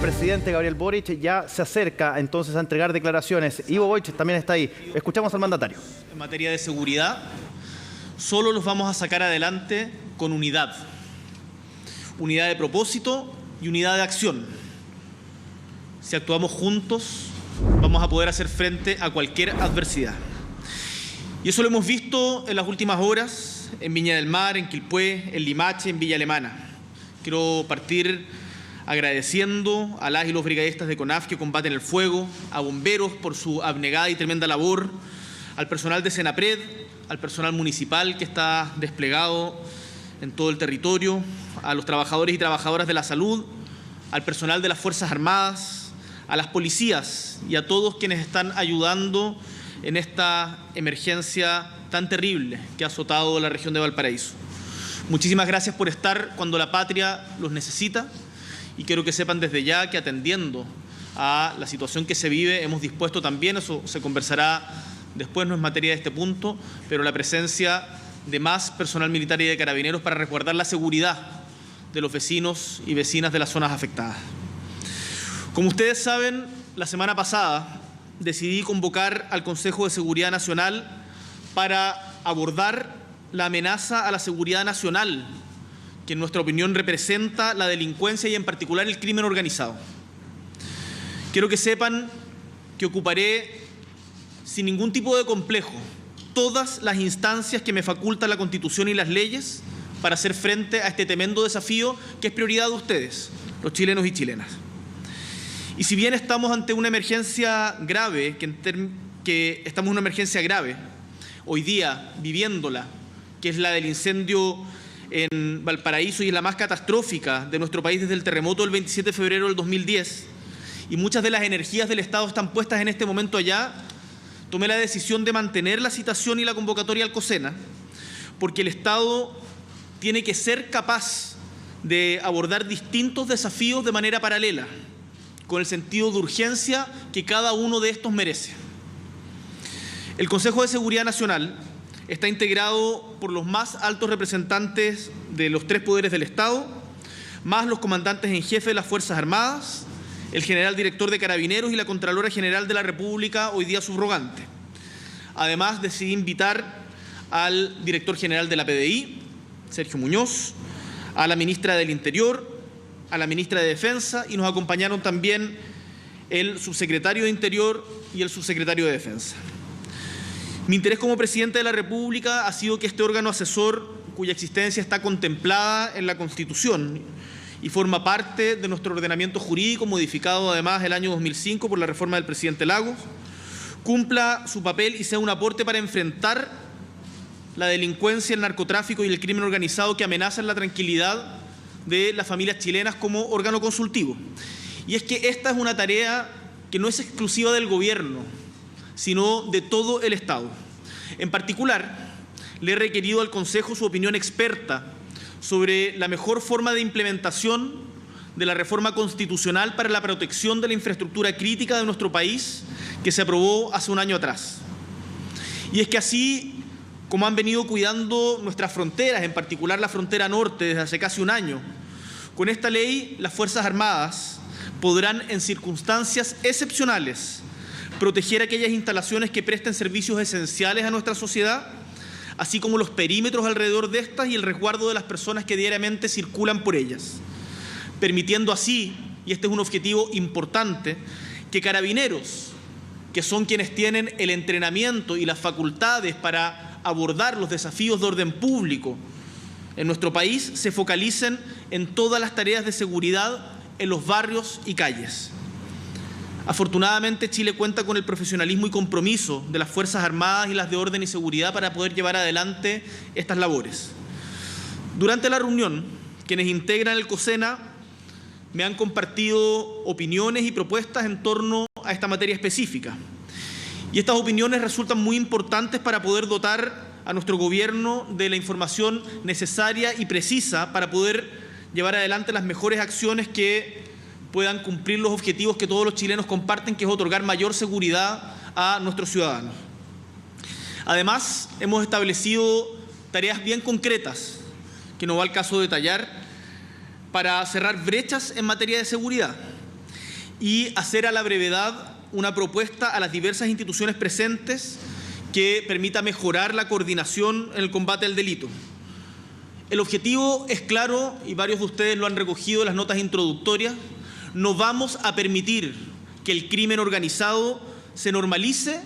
Presidente Gabriel Boric ya se acerca entonces a entregar declaraciones. Ivo Boric también está ahí. Escuchamos al mandatario. En materia de seguridad, solo los vamos a sacar adelante con unidad. Unidad de propósito y unidad de acción. Si actuamos juntos, vamos a poder hacer frente a cualquier adversidad. Y eso lo hemos visto en las últimas horas, en Viña del Mar, en Quilpué, en Limache, en Villa Alemana. Quiero partir agradeciendo a las y los brigadistas de CONAF que combaten el fuego, a bomberos por su abnegada y tremenda labor, al personal de Senapred, al personal municipal que está desplegado en todo el territorio, a los trabajadores y trabajadoras de la salud, al personal de las Fuerzas Armadas, a las policías y a todos quienes están ayudando en esta emergencia tan terrible que ha azotado la región de Valparaíso. Muchísimas gracias por estar cuando la patria los necesita. Y quiero que sepan desde ya que atendiendo a la situación que se vive, hemos dispuesto también, eso se conversará después, no es materia de este punto, pero la presencia de más personal militar y de carabineros para resguardar la seguridad de los vecinos y vecinas de las zonas afectadas. Como ustedes saben, la semana pasada decidí convocar al Consejo de Seguridad Nacional para abordar la amenaza a la seguridad nacional que en nuestra opinión representa la delincuencia y en particular el crimen organizado. Quiero que sepan que ocuparé sin ningún tipo de complejo todas las instancias que me faculta la Constitución y las leyes para hacer frente a este tremendo desafío que es prioridad de ustedes, los chilenos y chilenas. Y si bien estamos ante una emergencia grave, hoy día viviéndola, que es la del incendio en Valparaíso y es la más catastrófica de nuestro país desde el terremoto del 27 de febrero del 2010, y muchas de las energías del Estado están puestas en este momento allá, tomé la decisión de mantener la citación y la convocatoria al COSENA, porque el Estado tiene que ser capaz de abordar distintos desafíos de manera paralela, con el sentido de urgencia que cada uno de estos merece. El Consejo de Seguridad Nacional está integrado por los más altos representantes de los tres poderes del Estado, más los comandantes en jefe de las Fuerzas Armadas, el general director de Carabineros y la Contralora General de la República, hoy día subrogante. Además, decidí invitar al director general de la PDI, Sergio Muñoz, a la ministra del Interior, a la ministra de Defensa, y nos acompañaron también el subsecretario de Interior y el subsecretario de Defensa. Mi interés como presidente de la República ha sido que este órgano asesor, cuya existencia está contemplada en la Constitución y forma parte de nuestro ordenamiento jurídico, modificado además el año 2005 por la reforma del presidente Lagos, cumpla su papel y sea un aporte para enfrentar la delincuencia, el narcotráfico y el crimen organizado que amenazan la tranquilidad de las familias chilenas como órgano consultivo. Y es que esta es una tarea que no es exclusiva del gobierno, sino de todo el Estado. En particular, le he requerido al Consejo su opinión experta sobre la mejor forma de implementación de la reforma constitucional para la protección de la infraestructura crítica de nuestro país, que se aprobó hace un año atrás. Y es que así como han venido cuidando nuestras fronteras, en particular la frontera norte, desde hace casi un año, con esta ley las Fuerzas Armadas podrán, en circunstancias excepcionales, proteger aquellas instalaciones que presten servicios esenciales a nuestra sociedad, así como los perímetros alrededor de estas y el resguardo de las personas que diariamente circulan por ellas, permitiendo así, y este es un objetivo importante, que carabineros, que son quienes tienen el entrenamiento y las facultades para abordar los desafíos de orden público en nuestro país, se focalicen en todas las tareas de seguridad en los barrios y calles. Afortunadamente, Chile cuenta con el profesionalismo y compromiso de las Fuerzas Armadas y las de orden y seguridad para poder llevar adelante estas labores. Durante la reunión, quienes integran el COSENA me han compartido opiniones y propuestas en torno a esta materia específica. Y estas opiniones resultan muy importantes para poder dotar a nuestro gobierno de la información necesaria y precisa para poder llevar adelante las mejores acciones que puedan cumplir los objetivos que todos los chilenos comparten, que es otorgar mayor seguridad a nuestros ciudadanos. Además, hemos establecido tareas bien concretas, que no va al caso detallar, para cerrar brechas en materia de seguridad. y hacer a la brevedad una propuesta a las diversas instituciones presentes que permita mejorar la coordinación en el combate al delito. El objetivo es claro y varios de ustedes lo han recogido en las notas introductorias. No vamos a permitir que el crimen organizado se normalice,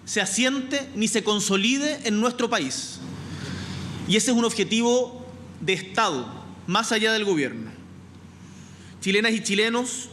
se asiente ni se consolide en nuestro país. Y ese es un objetivo de Estado, más allá del gobierno. Chilenas y chilenos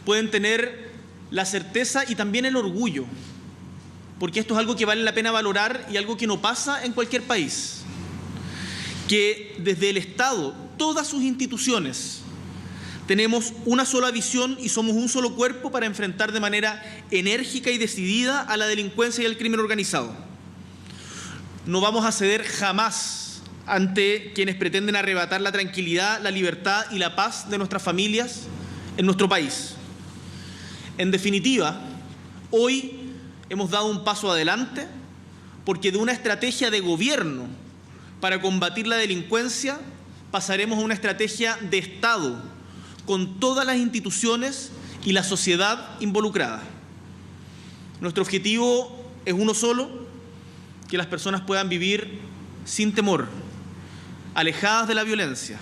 pueden tener la certeza y también el orgullo, porque esto es algo que vale la pena valorar y algo que no pasa en cualquier país, que desde el Estado, todas sus instituciones, tenemos una sola visión y somos un solo cuerpo para enfrentar de manera enérgica y decidida a la delincuencia y al crimen organizado. No vamos a ceder jamás ante quienes pretenden arrebatar la tranquilidad, la libertad y la paz de nuestras familias en nuestro país. En definitiva, hoy hemos dado un paso adelante porque de una estrategia de gobierno para combatir la delincuencia pasaremos a una estrategia de Estado con todas las instituciones y la sociedad involucrada. Nuestro objetivo es uno solo: que las personas puedan vivir sin temor, alejadas de la violencia,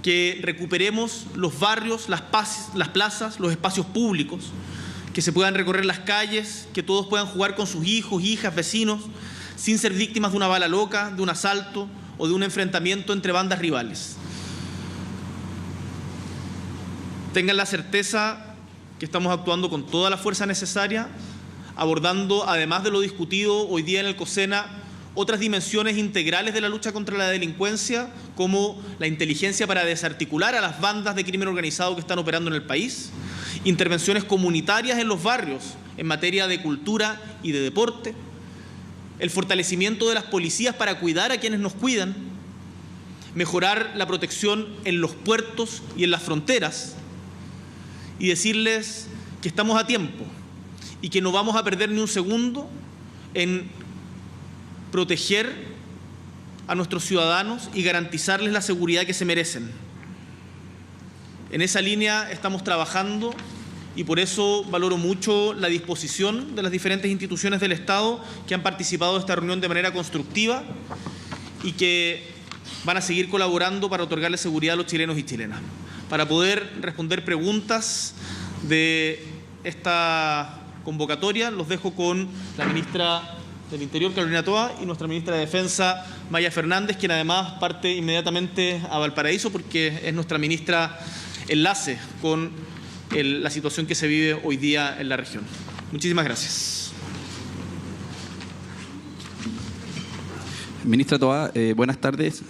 que recuperemos los barrios, las plazas, los espacios públicos, que se puedan recorrer las calles, que todos puedan jugar con sus hijos, hijas, vecinos, sin ser víctimas de una bala loca, de un asalto o de un enfrentamiento entre bandas rivales. Tengan la certeza que estamos actuando con toda la fuerza necesaria, abordando, además de lo discutido hoy día en el COSENA, otras dimensiones integrales de la lucha contra la delincuencia, como la inteligencia para desarticular a las bandas de crimen organizado que están operando en el país, intervenciones comunitarias en los barrios en materia de cultura y de deporte, el fortalecimiento de las policías para cuidar a quienes nos cuidan, mejorar la protección en los puertos y en las fronteras, y decirles que estamos a tiempo y que no vamos a perder ni un segundo en proteger a nuestros ciudadanos y garantizarles la seguridad que se merecen. En esa línea estamos trabajando y por eso valoro mucho la disposición de las diferentes instituciones del Estado que han participado de esta reunión de manera constructiva y que van a seguir colaborando para otorgarle seguridad a los chilenos y chilenas. Para poder responder preguntas de esta convocatoria, los dejo con la ministra del Interior, Carolina Toa, y nuestra ministra de Defensa, Maya Fernández, quien además parte inmediatamente a Valparaíso porque es nuestra ministra enlace con la situación que se vive hoy día en la región. Muchísimas gracias. Ministra Toa, buenas tardes.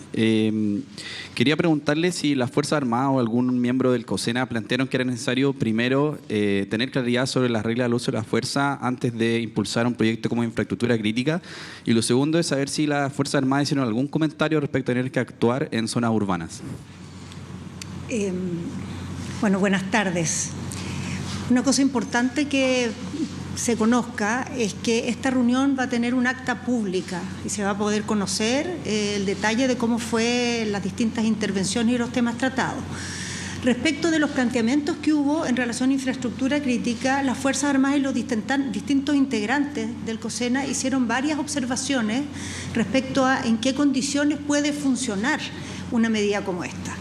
Quería preguntarle si las Fuerzas Armadas o algún miembro del COSENA plantearon que era necesario primero tener claridad sobre las reglas del uso de la fuerza antes de impulsar un proyecto como infraestructura crítica. Y lo segundo es saber si las Fuerzas Armadas hicieron algún comentario respecto a tener que actuar en zonas urbanas. Bueno, buenas tardes. Una cosa importante que se conozca es que esta reunión va a tener un acta pública y se va a poder conocer el detalle de cómo fue las distintas intervenciones y los temas tratados. Respecto de los planteamientos que hubo en relación a infraestructura crítica, las Fuerzas Armadas y los distintos integrantes del COSENA hicieron varias observaciones respecto a en qué condiciones puede funcionar una medida como esta.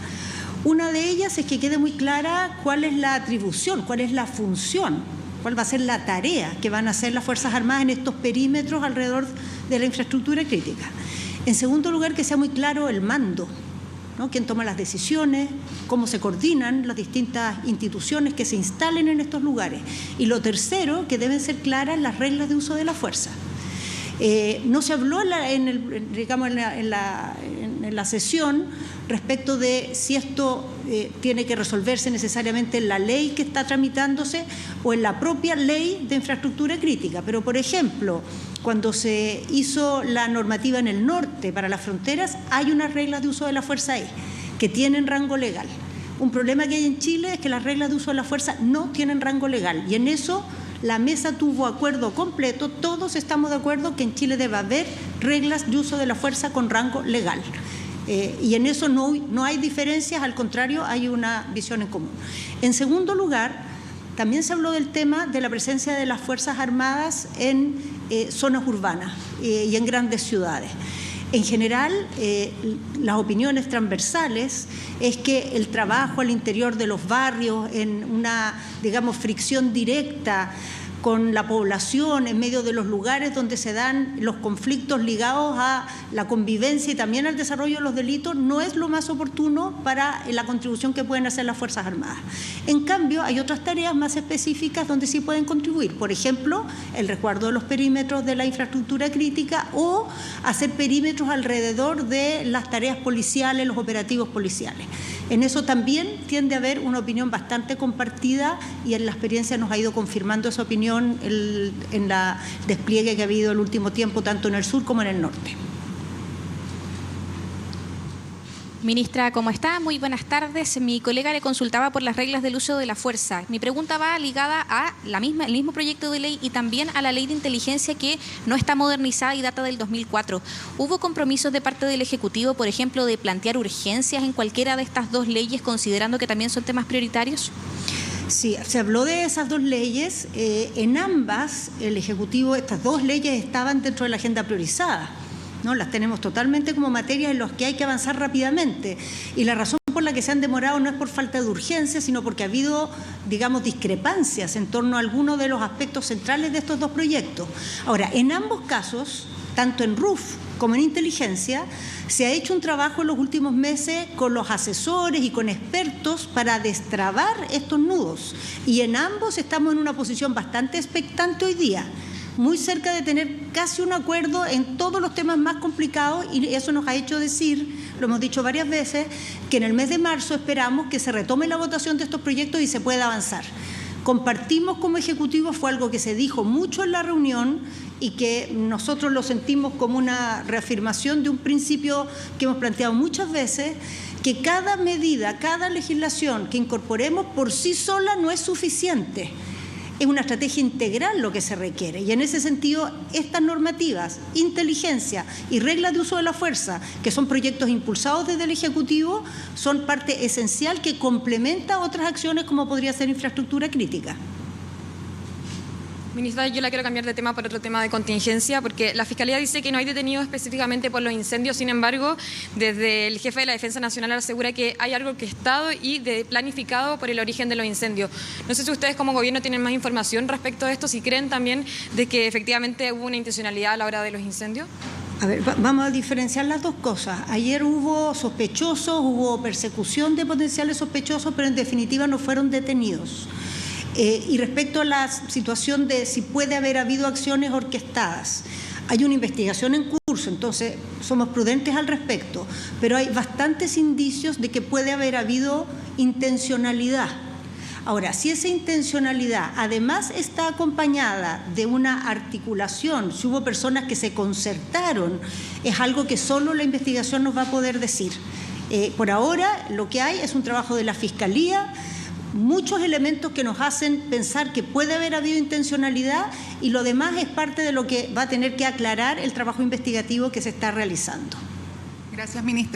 Una de ellas es que quede muy clara cuál es la atribución, cuál es la función, cuál va a ser la tarea que van a hacer las Fuerzas Armadas en estos perímetros alrededor de la infraestructura crítica. En segundo lugar, que sea muy claro el mando, ¿no? Quién toma las decisiones, cómo se coordinan las distintas instituciones que se instalen en estos lugares. Y lo tercero, que deben ser claras las reglas de uso de la fuerza. No se habló en la sesión respecto de si esto tiene que resolverse necesariamente en la ley que está tramitándose o en la propia ley de infraestructura crítica. Pero, por ejemplo, cuando se hizo la normativa en el norte para las fronteras, hay unas reglas de uso de la fuerza ahí que tienen rango legal. Un problema que hay en Chile es que las reglas de uso de la fuerza no tienen rango legal y en eso la mesa tuvo acuerdo completo, todos estamos de acuerdo que en Chile debe haber reglas de uso de la fuerza con rango legal. Y en eso no hay diferencias, al contrario, hay una visión en común. En segundo lugar, también se habló del tema de la presencia de las Fuerzas Armadas en zonas urbanas y en grandes ciudades. En general, las opiniones transversales es que el trabajo al interior de los barrios, en una, digamos, fricción directa con la población, en medio de los lugares donde se dan los conflictos ligados a la convivencia y también al desarrollo de los delitos, no es lo más oportuno para la contribución que pueden hacer las Fuerzas Armadas. En cambio, hay otras tareas más específicas donde sí pueden contribuir. Por ejemplo, el resguardo de los perímetros de la infraestructura crítica o hacer perímetros alrededor de las tareas policiales, los operativos policiales. En eso también tiende a haber una opinión bastante compartida y en la experiencia nos ha ido confirmando esa opinión en la despliegue que ha habido el último tiempo, tanto en el sur como en el norte. Ministra, ¿cómo está? Muy buenas tardes. Mi colega le consultaba por las reglas del uso de la fuerza. Mi pregunta va ligada a el mismo proyecto de ley y también a la ley de inteligencia que no está modernizada y data del 2004. ¿Hubo compromisos de parte del Ejecutivo, por ejemplo, de plantear urgencias en cualquiera de estas dos leyes, considerando que también son temas prioritarios? Sí, se habló de esas dos leyes. En ambas, el Ejecutivo, estas dos leyes estaban dentro de la agenda priorizada, ¿no? Las tenemos totalmente como materia en las que hay que avanzar rápidamente. Y la razón por la que se han demorado no es por falta de urgencia, sino porque ha habido, digamos, discrepancias en torno a algunos de los aspectos centrales de estos dos proyectos. Ahora, en ambos casos, tanto en RUF como en inteligencia, se ha hecho un trabajo en los últimos meses con los asesores y con expertos para destrabar estos nudos. Y en ambos estamos en una posición bastante expectante hoy día, muy cerca de tener casi un acuerdo en todos los temas más complicados, y eso nos ha hecho decir, lo hemos dicho varias veces, que en el mes de marzo esperamos que se retome la votación de estos proyectos y se pueda avanzar. Compartimos como Ejecutivo, fue algo que se dijo mucho en la reunión y que nosotros lo sentimos como una reafirmación de un principio que hemos planteado muchas veces, que cada medida, cada legislación que incorporemos por sí sola no es suficiente. Es una estrategia integral lo que se requiere y en ese sentido estas normativas, inteligencia y reglas de uso de la fuerza, que son proyectos impulsados desde el Ejecutivo, son parte esencial que complementa otras acciones como podría ser infraestructura crítica. Ministra, yo la quiero cambiar de tema por otro tema de contingencia, porque la Fiscalía dice que no hay detenidos específicamente por los incendios. Sin embargo, desde el jefe de la Defensa Nacional asegura que hay algo orquestado y planificado por el origen de los incendios. No sé si ustedes como gobierno tienen más información respecto a esto, si creen también de que efectivamente hubo una intencionalidad a la hora de los incendios. A ver, vamos a diferenciar las dos cosas. Ayer hubo sospechosos, hubo persecución de potenciales sospechosos, pero en definitiva no fueron detenidos. Y respecto a la situación de si puede haber habido acciones orquestadas, hay una investigación en curso, entonces somos prudentes al respecto, pero hay bastantes indicios de que puede haber habido intencionalidad. Ahora, si esa intencionalidad además está acompañada de una articulación, si hubo personas que se concertaron, es algo que solo la investigación nos va a poder decir. Por ahora, lo que hay es un trabajo de la Fiscalía, muchos elementos que nos hacen pensar que puede haber habido intencionalidad y lo demás es parte de lo que va a tener que aclarar el trabajo investigativo que se está realizando. Gracias, ministra.